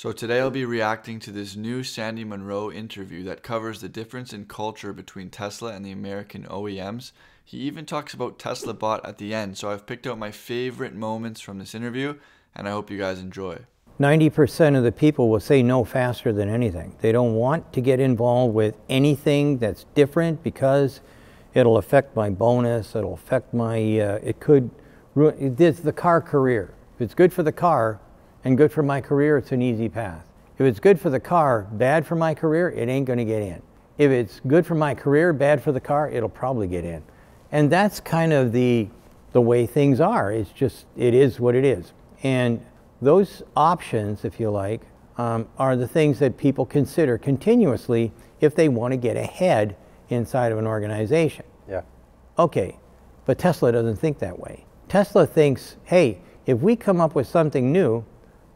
So today I'll be reacting to this new Sandy Munro interview that covers the difference in culture between Tesla and the American OEMs. He even talks about Tesla Bot at the end, so I've picked out my favorite moments from this interview, and I hope you guys enjoy. 90% of the people will say no faster than anything. They don't want to get involved with anything that's different because it'll affect my bonus, it'll affect my, it could ruin, it's the car career. If it's good for the car and good for my career, it's an easy path. If it's good for the car, bad for my career, it ain't gonna get in. If it's good for my career, bad for the car, it'll probably get in. And that's kind of the way things are. It's just, it is what it is. And those options, if you like, are the things that people consider continuously if they want to get ahead inside of an organization. Yeah. Okay, but Tesla doesn't think that way. Tesla thinks, hey, if we come up with something new,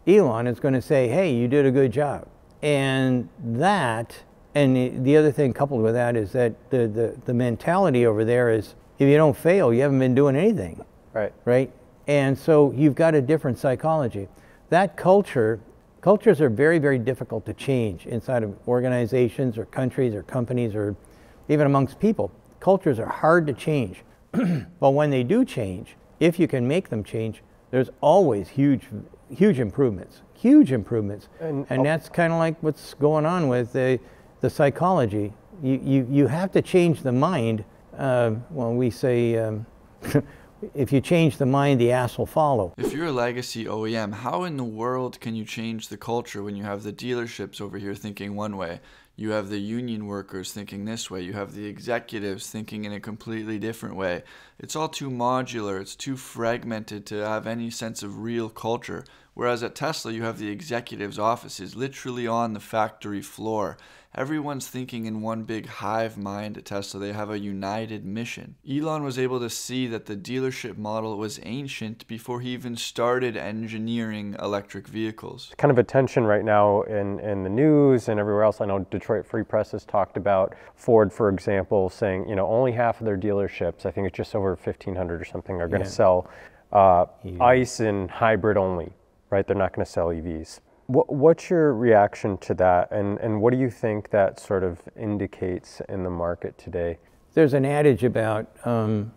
Elon is going to say, hey, you did a good job. And that, and the other thing coupled with that is that the mentality over there is, if you don't fail, you haven't been doing anything. Right. Right? And so you've got a different psychology. That cultures are very, very difficult to change inside of organizations or countries or companies or even amongst people. Cultures are hard to change. But when they do change, if you can make them change, there's always huge improvements, And that's kind of like what's going on with the psychology. You have to change the mind. Well, we say, if you change the mind, the ass will follow. If you're a legacy OEM, how in the world can you change the culture when you have the dealerships over here thinking one way, you have the union workers thinking this way, you have the executives thinking in a completely different way? It's all too modular, it's too fragmented to have any sense of real culture. Whereas at Tesla, you have the executives' offices literally on the factory floor. Everyone's thinking in one big hive mind at Tesla. They have a united mission. Elon was able to see that the dealership model was ancient before he even started engineering electric vehicles. Kind of attention right now in the news and everywhere else. I know Detroit Free Press has talked about Ford, for example, saying, only half of their dealerships, I think it's just over 1,500 or something, are going to sell ICE and hybrid only. Right, they're not going to sell EVs. What's your reaction to that, and what do you think that sort of indicates in the market today? There's an adage about the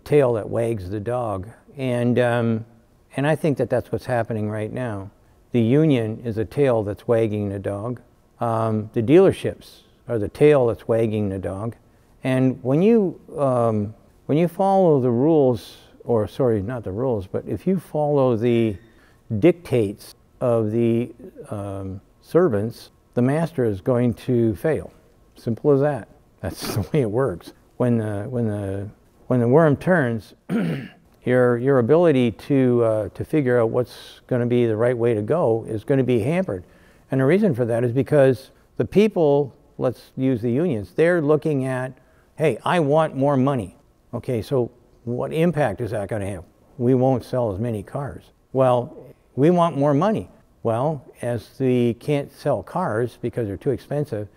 tail that wags the dog, and I think that that's what's happening right now. The union is a tail that's wagging the dog. The dealerships are the tail that's wagging the dog, and when you follow the rules. Or sorry, not the rules, but if you follow the dictates of the servants, the master is going to fail. Simple as that. That's the way it works. When the worm turns, your ability to figure out what's going to be the right way to go is going to be hampered. And the reason for that is because the people, let's use the unions, they're looking at, hey, I want more money. Okay, so what impact is that going to have? We won't sell as many cars. Well, we want more money. Well, as we can't sell cars because they're too expensive,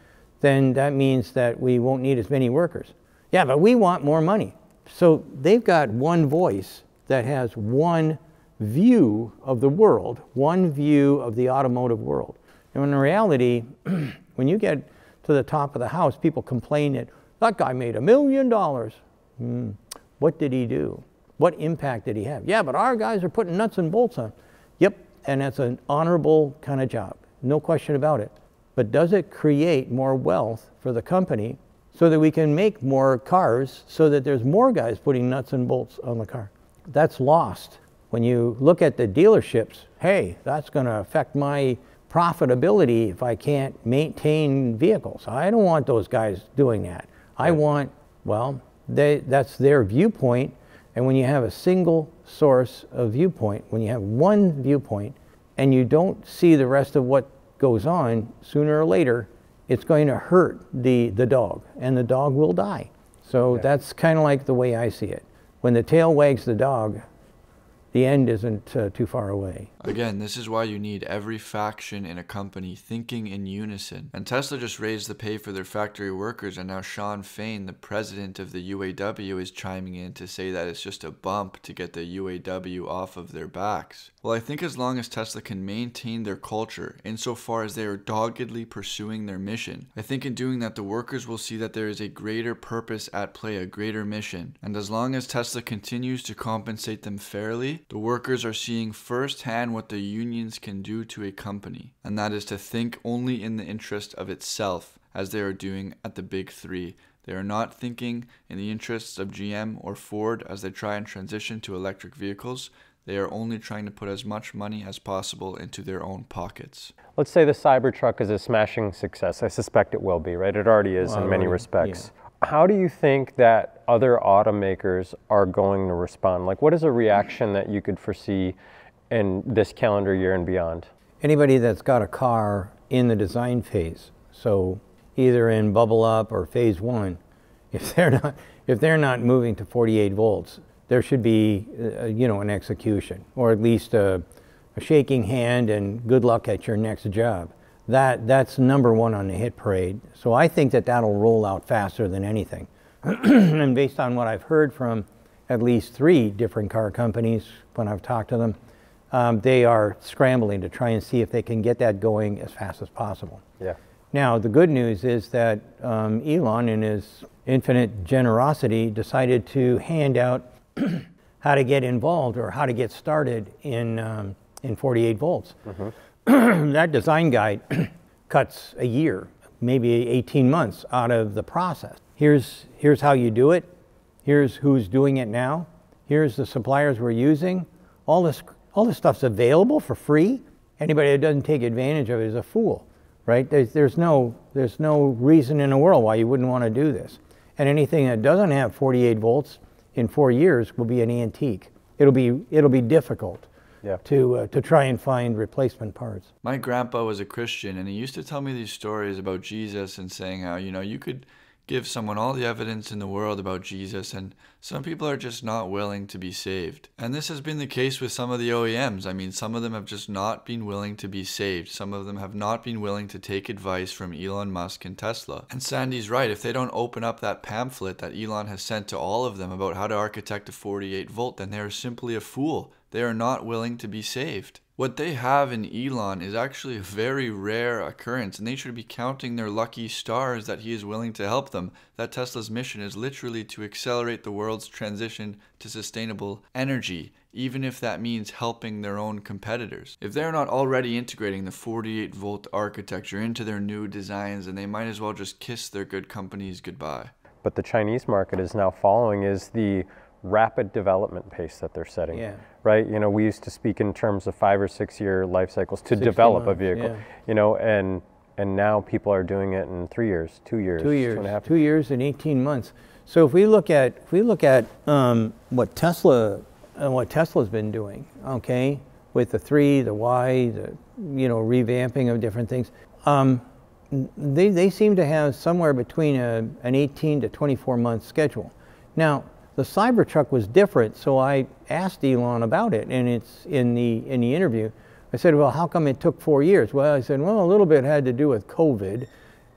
then that means that we won't need as many workers. Yeah, but we want more money. So they've got one voice that has one view of the world, one view of the automotive world. And in reality, when you get to the top of the house, people complain that guy made $1 million. What did he do? What impact did he have? Yeah, but our guys are putting nuts and bolts on. Yep, and that's an honorable kind of job. No question about it. But does it create more wealth for the company so that we can make more cars so that there's more guys putting nuts and bolts on the car? That's lost. When you look at the dealerships, hey, that's going to affect my profitability if I can't maintain vehicles. I don't want those guys doing that. I want, well, that's their viewpoint, and when you have a single source of viewpoint, when you have one viewpoint, and you don't see the rest of what goes on, sooner or later, it's going to hurt the dog, and the dog will die. So that's kind of like the way I see it. When the tail wags the dog, the end isn't too far away. Again, this is why you need every faction in a company thinking in unison. And Tesla just raised the pay for their factory workers, and now Sean Fain, the president of the UAW, is chiming in to say that it's just a bump to get the UAW off of their backs. Well, I think as long as Tesla can maintain their culture, insofar as they are doggedly pursuing their mission, I think in doing that the workers will see that there is a greater purpose at play, a greater mission. And as long as Tesla continues to compensate them fairly, the workers are seeing firsthand what the unions can do to a company, and that is to think only in the interest of itself, as they are doing at the big three. They are not thinking in the interests of GM or Ford as they try and transition to electric vehicles. They are only trying to put as much money as possible into their own pockets. Let's say the Cybertruck is a smashing success. I suspect it will be, right? It already is in many respects. Yeah. How do you think that other automakers are going to respond? Like, what is a reaction that you could foresee in this calendar year and beyond? Anybody that's got a car in the design phase, so either in bubble up or phase one, if they're not moving to 48 volts, there should be an execution, or at least a shaking hand and good luck at your next job. That's number one on the hit parade. So I think that that'll roll out faster than anything. And based on what I've heard from at least 3 different car companies when I've talked to them, they are scrambling to try and see if they can get that going as fast as possible. Yeah. Now, the good news is that Elon, in his infinite generosity, decided to hand out how to get involved or how to get started in 48 volts. Mm-hmm. That design guide cuts a year, maybe 18 months out of the process. Here's how you do it. Here's who's doing it now. Here's the suppliers we're using. All this stuff's available for free. Anybody that doesn't take advantage of it is a fool, right? There's no reason in the world why you wouldn't want to do this. And anything that doesn't have 48 volts in 4 years will be an antique. It'll be difficult. Yeah. To try and find replacement parts. My grandpa was a Christian, and he used to tell me these stories about Jesus and saying how, you could give someone all the evidence in the world about Jesus, and some people are just not willing to be saved. And this has been the case with some of the OEMs. I mean, some of them have just not been willing to be saved. Some of them have not been willing to take advice from Elon Musk and Tesla. And Sandy's right. If they don't open up that pamphlet that Elon has sent to all of them about how to architect a 48 volt, then they are simply a fool. They are not willing to be saved. What they have in Elon is actually a very rare occurrence, and they should be counting their lucky stars that he is willing to help them. That Tesla's mission is literally to accelerate the world's transition to sustainable energy, even if that means helping their own competitors. If they're not already integrating the 48 volt architecture into their new designs, then they might as well just kiss their good companies goodbye. But the Chinese market is now following is the rapid development pace that they're setting. Yeah. Right? We used to speak in terms of 5 or 6 year life cycles to develop a vehicle. Yeah. And now people are doing it in 3 years, 2 years, 2 years and 18 months. So if we look at what Tesla's been doing, okay, with the 3, the Y, the revamping of different things, they seem to have somewhere between an 18 to 24 month schedule. Now, the Cybertruck was different, so I asked Elon about it, and it's in the interview. I said, well, how come it took 4 years? Well, I said, well, a little bit had to do with COVID.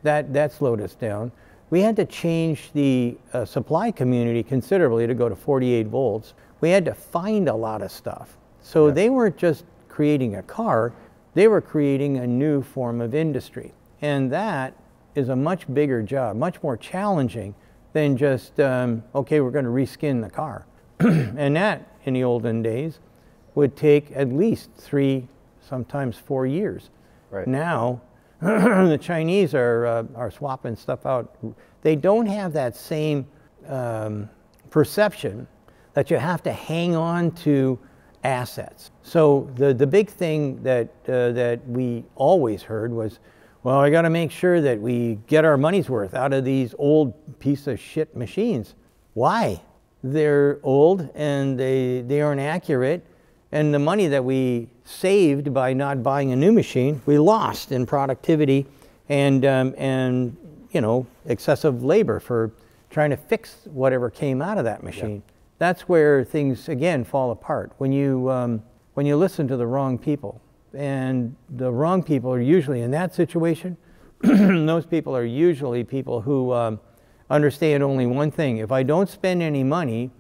That slowed us down. We had to change the supply community considerably to go to 48 volts. We had to find a lot of stuff. So They weren't just creating a car, they were creating a new form of industry. And that is a much bigger job, much more challenging than just, okay, we're going to reskin the car. And that, in the olden days, would take at least 3, sometimes 4 years. Right. Now, the Chinese are swapping stuff out. They don't have that same perception that you have to hang on to assets. So the big thing that we always heard was, well, I got to make sure that we get our money's worth out of these old piece of shit machines. Why? They're old and they aren't accurate, and the money that we saved by not buying a new machine, we lost in productivity and excessive labor for trying to fix whatever came out of that machine. Yeah. that's where things again fall apart. When you listen to the wrong people, and the wrong people are usually in that situation, those people are usually people who understand only one thing. If I don't spend any money,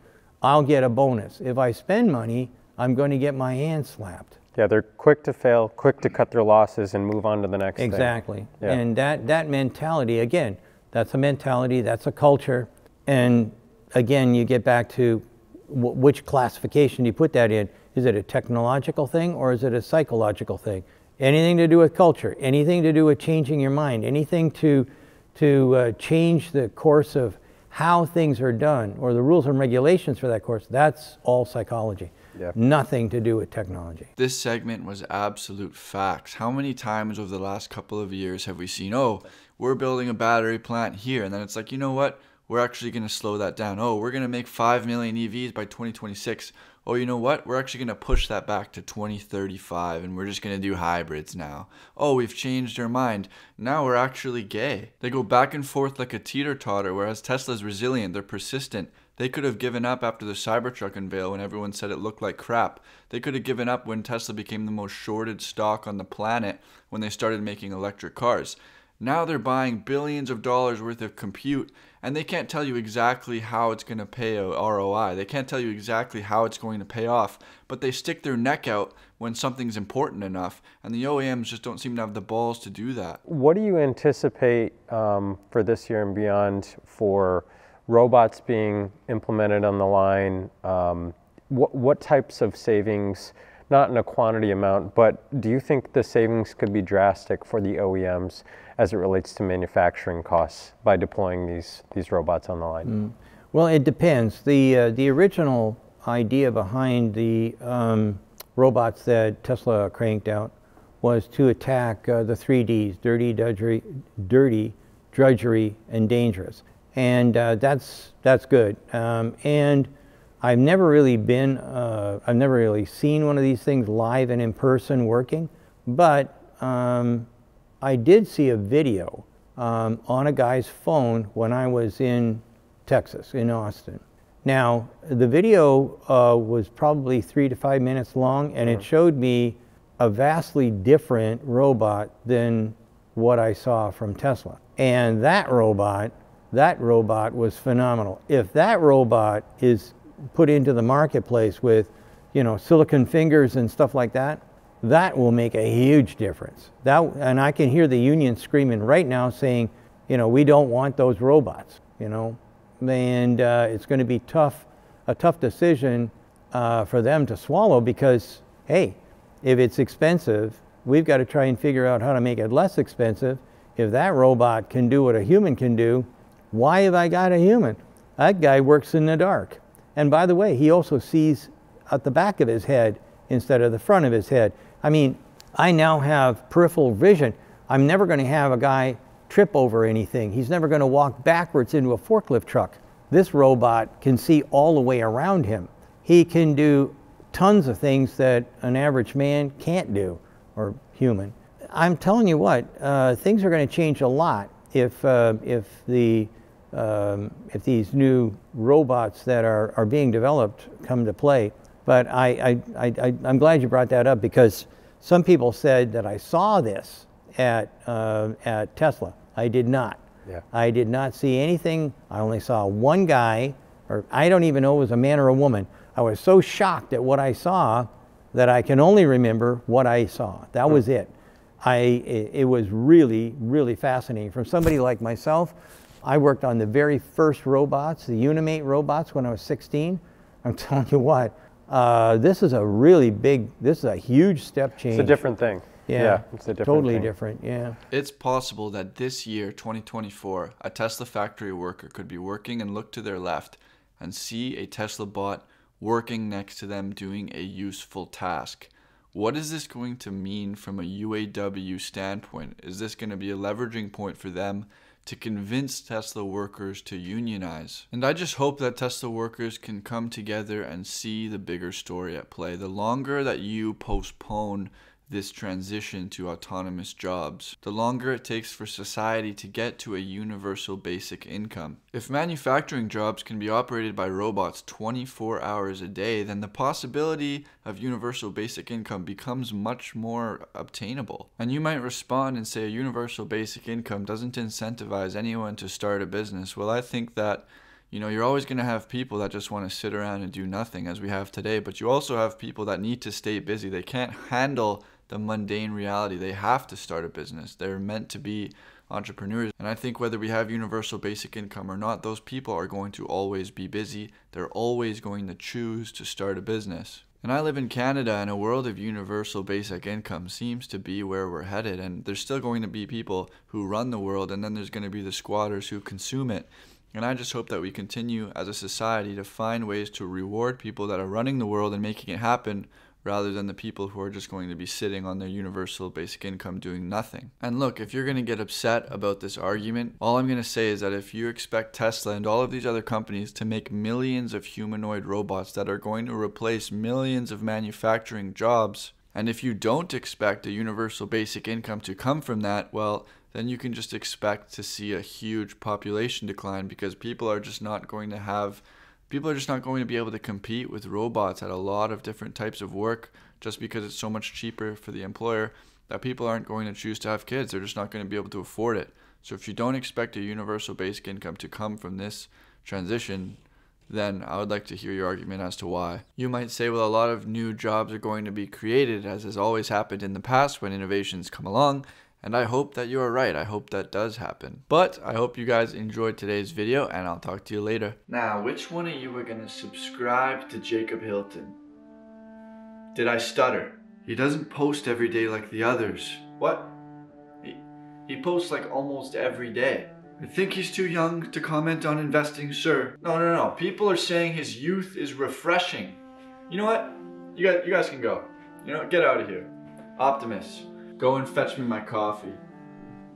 I'll get a bonus. If I spend money, I'm going to get my hand slapped. Yeah, they're quick to fail, quick to cut their losses and move on to the next thing. Exactly. Yeah. And that mentality, again, that's a mentality, that's a culture. And again, you get back to which classification do you put that in? Is it a technological thing or is it a psychological thing? Anything to do with culture, anything to do with changing your mind, anything to change the course of how things are done or the rules and regulations for that course, that's all psychology. Yep. Nothing to do with technology. This segment was absolute facts. How many times over the last couple of years have we seen, oh, we're building a battery plant here, and then it's like, you know what? We're actually going to slow that down. Oh, we're going to make 5 million EVs by 2026. Oh, you know what? We're actually going to push that back to 2035, and we're just going to do hybrids now. Oh, we've changed our mind. Now we're actually gay. They go back and forth like a teeter-totter, whereas Tesla's resilient. They're persistent. They could have given up after the Cybertruck unveil when everyone said it looked like crap. They could have given up when Tesla became the most shorted stock on the planet when they started making electric cars. Now they're buying billions of dollars worth of compute, and they can't tell you exactly how it's going to pay a ROI. They can't tell you exactly how it's going to pay off, but they stick their neck out when something's important enough, and the OEMs just don't seem to have the balls to do that. What do you anticipate for this year and beyond for robots being implemented on the line? What types of savings, not in a quantity amount, but do you think the savings could be drastic for the OEMs as it relates to manufacturing costs by deploying these robots on the line? Well, it depends. The original idea behind the robots that Tesla cranked out was to attack the 3Ds, dirty, drudgery, and dangerous. And that's good. And I've never really seen one of these things live and in person working, but I did see a video on a guy's phone when I was in Texas, in Austin. Now, the video was probably 3 to 5 minutes long, and it showed me a vastly different robot than what I saw from Tesla. And that robot was phenomenal. If that robot is put into the marketplace with, silicon fingers and stuff like that, that will make a huge difference. And I can hear the union screaming right now saying, we don't want those robots, and it's going to be a tough decision for them to swallow because, hey, if it's expensive, we've got to try and figure out how to make it less expensive. If that robot can do what a human can do, why have I got a human? That guy works in the dark. And by the way, he also sees at the back of his head instead of the front of his head. I mean, I now have peripheral vision. I'm never going to have a guy trip over anything. He's never going to walk backwards into a forklift truck. This robot can see all the way around him. He can do tons of things that an average man can't do, or human. I'm telling you what, things are going to change a lot if these new robots that are being developed come to play. But I'm glad you brought that up because some people said that I saw this at Tesla. I did not. Yeah. I did not see anything. I only saw one guy, or I don't even know if it was a man or a woman. I was so shocked at what I saw that I can only remember what I saw. That was it. It was really, really fascinating. From somebody like myself, I worked on the very first robots, the Unimate robots, when I was 16. I'm telling you what, this is a huge step change. It's a different thing. Yeah, it's a different totally thing. different, yeah. It's possible that this year, 2024, a Tesla factory worker could be working and look to their left and see a Tesla bot working next to them doing a useful task. What is this going to mean from a UAW standpoint? Is this going to be a leveraging point for them to convince Tesla workers to unionize? And I just hope that Tesla workers can come together and see the bigger story at play. The longer that you postpone this transition to autonomous jobs, the longer it takes for society to get to a universal basic income. If manufacturing jobs can be operated by robots 24 hours a day, then the possibility of universal basic income becomes much more obtainable. And you might respond and say a universal basic income doesn't incentivize anyone to start a business. Well, I think that you're always going to have people that just want to sit around and do nothing, as we have today, but you also have people that need to stay busy. They can't handle the mundane reality. They have to start a business. They're meant to be entrepreneurs. And I think whether we have universal basic income or not, those people are going to always be busy. They're always going to choose to start a business. And I live in Canada, and a world of universal basic income seems to be where we're headed. And there's still going to be people who run the world, and then there's going to be the squatters who consume it. And I just hope that we continue as a society to find ways to reward people that are running the world and making it happen, rather than the people who are just going to be sitting on their universal basic income doing nothing. And look, if you're going to get upset about this argument, all I'm going to say is that if you expect Tesla and all of these other companies to make millions of humanoid robots that are going to replace millions of manufacturing jobs, and if you don't expect a universal basic income to come from that, well, then you can just expect to see a huge population decline, because people are just not going to be able to compete with robots at a lot of different types of work, just because it's so much cheaper for the employer, that people aren't going to choose to have kids. They're just not going to be able to afford it. So if you don't expect a universal basic income to come from this transition, then I would like to hear your argument as to why. You might say, well, a lot of new jobs are going to be created, as has always happened in the past when innovations come along. And I hope that you are right. I hope that does happen. But I hope you guys enjoyed today's video, and I'll talk to you later. Now, which one of you are going to subscribe to Jacob Hilton? Did I stutter? He doesn't post every day like the others. What? He posts like almost every day. I think he's too young to comment on investing, sir. No. People are saying his youth is refreshing. You know what? You guys can go. Get out of here. Optimus. Go and fetch me my coffee.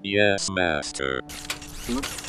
Yes, master. Oops.